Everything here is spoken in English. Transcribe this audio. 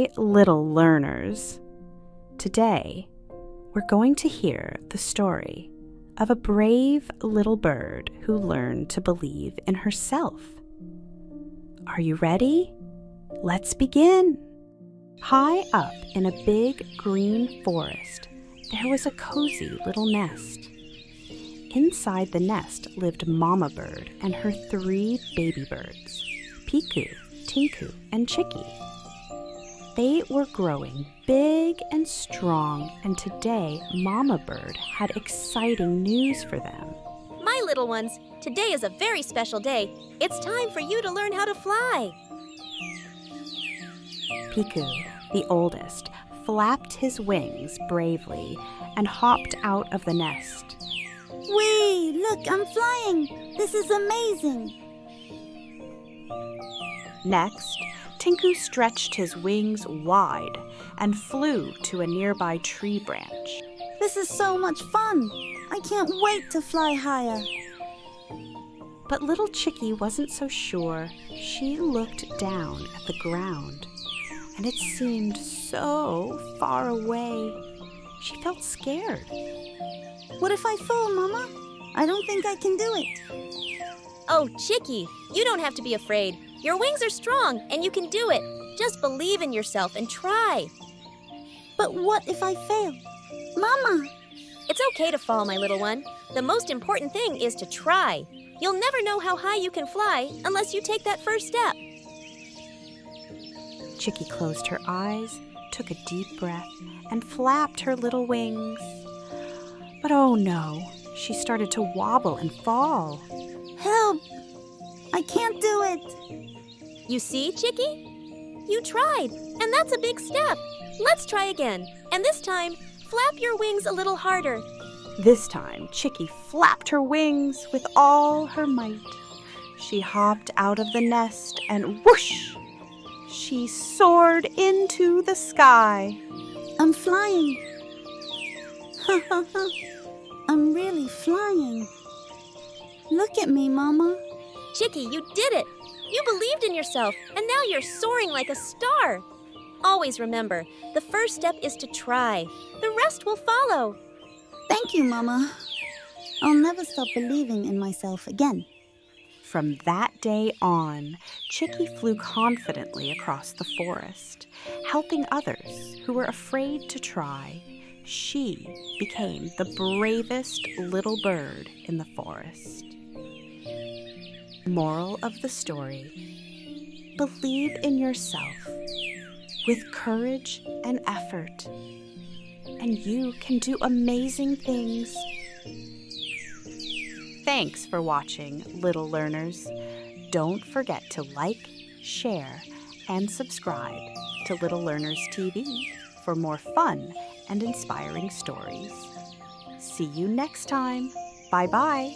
Hi, little learners. Today, we're going to hear the story of a brave little bird who learned to believe in herself. Are you ready? Let's begin. High up in a big green forest, there was a cozy little nest. Inside the nest lived Mama Bird and her 3 baby birds, Piku, Tinku, and Chikki. They were growing big and strong, and today Mama Bird had exciting news for them. My little ones, today is a very special day. It's time for you to learn how to fly. Piku, the oldest, flapped his wings bravely and hopped out of the nest. Whee! Look, I'm flying! This is amazing! Next, Tinku stretched his wings wide and flew to a nearby tree branch. This is so much fun! I can't wait to fly higher! But little Chikki wasn't so sure. She looked down at the ground, and it seemed so far away. She felt scared. What if I fall, Mama? I don't think I can do it. Oh, Chikki, you don't have to be afraid. Your wings are strong and you can do it. Just believe in yourself and try. But what if I fail? Mama! It's okay to fall, my little one. The most important thing is to try. You'll never know how high you can fly unless you take that first step. Chikki closed her eyes, took a deep breath, and flapped her little wings. But oh no, she started to wobble and fall. Help! I can't do it! You see, Chikki? You tried, and that's a big step. Let's try again, and this time, flap your wings a little harder. This time, Chikki flapped her wings with all her might. She hopped out of the nest and whoosh! She soared into the sky. I'm flying! Ha ha ha! I'm really flying! Look at me, Mama! Chikki, you did it! You believed in yourself, and now you're soaring like a star. Always remember, the first step is to try. The rest will follow. Thank you, Mama. I'll never stop believing in myself again. From that day on, Chikki flew confidently across the forest, helping others who were afraid to try. She became the bravest little bird in the forest. Moral of the story: believe in yourself with courage and effort, and you can do amazing things. Thanks for watching, little learners. Don't forget to like, share, and subscribe to Little Learners TV for more fun and inspiring stories. See you next time. Bye-bye.